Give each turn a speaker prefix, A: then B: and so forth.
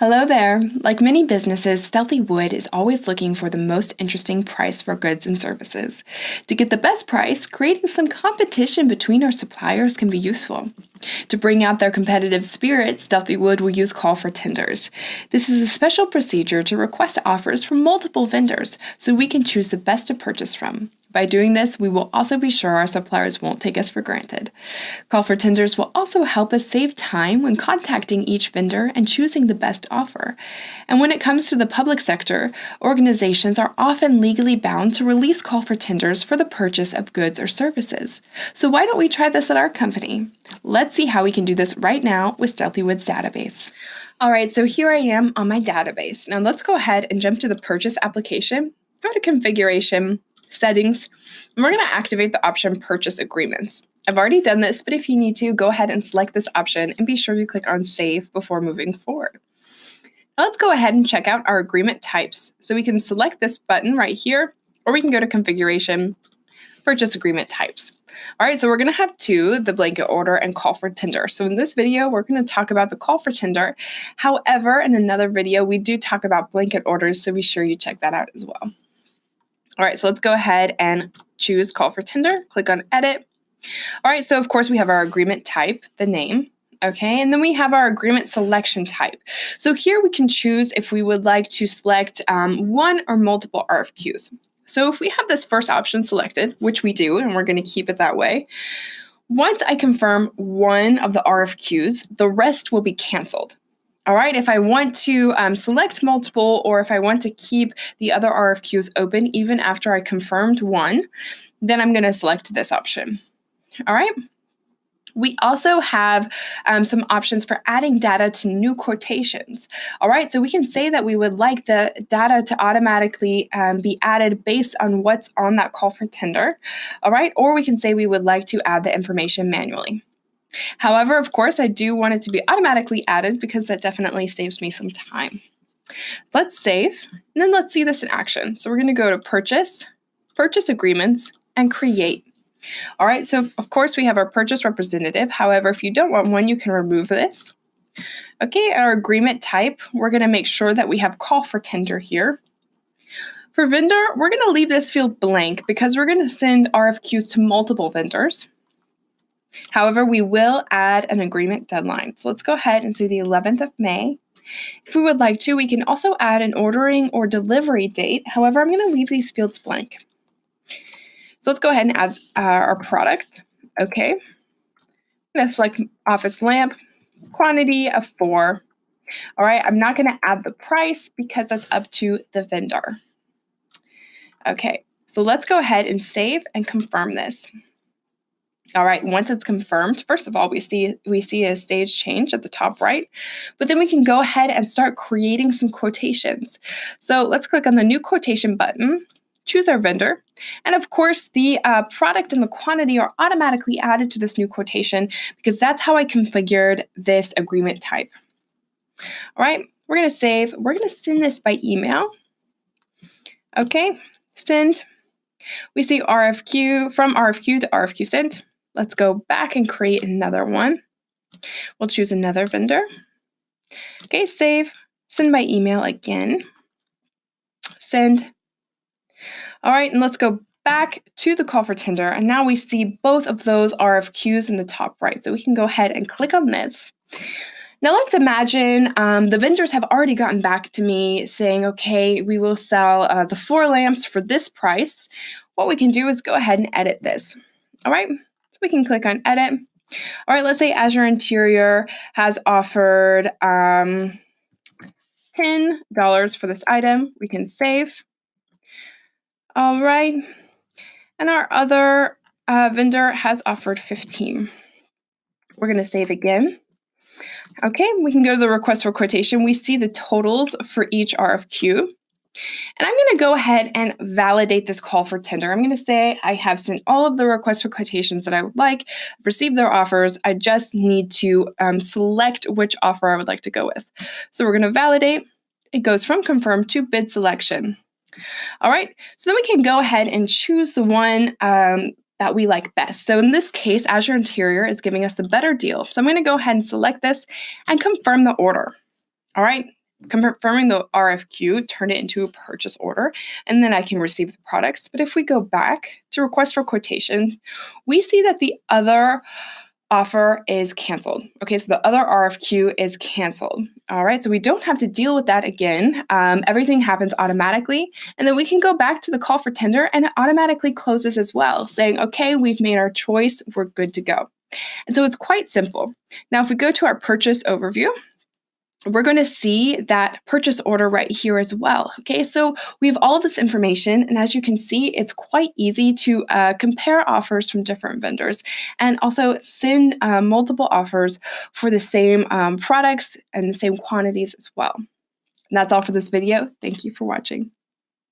A: Hello there. Like many businesses, Stealthy Wood is always looking for the most interesting price for goods and services. To get the best price, creating some competition between our suppliers can be useful. To bring out their competitive spirit, Stealthy Wood will use call for tenders. This is a special procedure to request offers from multiple vendors so we can choose the best to purchase from. By doing this, we will also be sure our suppliers won't take us for granted. Call for tenders will also help us save time when contacting each vendor and choosing the best offer. And when it comes to the public sector, organizations are often legally bound to release call for tenders for the purchase of goods or services. So why don't we try this at our company? Let's see how we can do this right now with Stealthy Wood's database. All right, so here I am on my database. Now let's go ahead and jump to the purchase application, go to configuration, settings, and we're going to activate the option Purchase Agreements. I've already done this, but if you need to, go ahead and select this option and be sure you click on Save before moving forward. Now let's go ahead and check out our agreement types. So we can select this button right here, or we can go to Configuration, Purchase Agreement Types. All right, so we're going to have two, the blanket order and call for tender. So in this video, we're going to talk about the call for tender. However, in another video, we do talk about blanket orders, so be sure you check that out as well. All right, so let's go ahead and choose call for tender, click on edit. All right, so of course we have our agreement type, the name, okay, and then we have our agreement selection type. So here we can choose if we would like to select one or multiple RFQs. So if we have this first option selected, which we do, and we're going to keep it that way, once I confirm one of the RFQs, the rest will be canceled. All right, if I want to select multiple or if I want to keep the other RFQs open even after I confirmed one, then I'm going to select this option. All right. We also have some options for adding data to new quotations. All right, so we can say that we would like the data to automatically be added based on what's on that call for tender. All right, or we can say we would like to add the information manually. However, of course, I do want it to be automatically added because that definitely saves me some time. Let's save, and then let's see this in action. So we're going to go to Purchase, Purchase Agreements, and Create. All right, so of course we have our purchase representative. However, if you don't want one, you can remove this. Okay, our agreement type, we're going to make sure that we have call for tender here. For vendor, we're going to leave this field blank because we're going to send RFQs to multiple vendors. However, we will add an agreement deadline. So let's go ahead and say the 11th of May. If we would like to, we can also add an ordering or delivery date. However, I'm going to leave these fields blank. So let's go ahead and add our product. Okay. I'm going to select office lamp, quantity of 4. All right, I'm not going to add the price because that's up to the vendor. Okay, so let's go ahead and save and confirm this. All right, once it's confirmed, first of all, we see a stage change at the top right, but then we can go ahead and start creating some quotations. So let's click on the new quotation button, choose our vendor, and of course, the product and the quantity are automatically added to this new quotation because that's how I configured this agreement type. All right, we're going to save. We're going to send this by email. Okay, send. We see RFQ, from RFQ to RFQ sent. Let's go back and create another one. We'll choose another vendor. Okay, save, send by email again, send. All right, and let's go back to the call for tender. And now we see both of those RFQs in the top right. So we can go ahead and click on this. Now let's imagine the vendors have already gotten back to me saying, okay, we will sell the 4 lamps for this price. What we can do is go ahead and edit this. All right. We can click on edit. All right, let's say Azure Interior has offered $10 for this item. We can save. All right, and our other vendor has offered 15. We're going to save again. Okay, we can go to the request for quotation. We see the totals for each RFQ. And I'm going to go ahead and validate this call for tender. I'm going to say I have sent all of the requests for quotations that I would like, received their offers. I just need to select which offer I would like to go with. So we're going to validate. It goes from confirm to bid selection. All right, so then we can go ahead and choose the one that we like best. So in this case, Azure Interior is giving us the better deal. So I'm going to go ahead and select this and confirm the order. All right. confirming the RFQ, turn it into a purchase order, and then I can receive the products. But if we go back to request for quotation, we see that the other offer is canceled. Okay, so the other RFQ is canceled. All right, so we don't have to deal with that again. Everything happens automatically. And then we can go back to the call for tender and it automatically closes as well, saying, okay, we've made our choice, we're good to go. And so it's quite simple. Now, if we go to our purchase overview, we're going to see that purchase order right here as well. Okay, so we have all of this information, and as you can see, it's quite easy to compare offers from different vendors and also send multiple offers for the same products and the same quantities as well. And that's all for this video. Thank you for watching.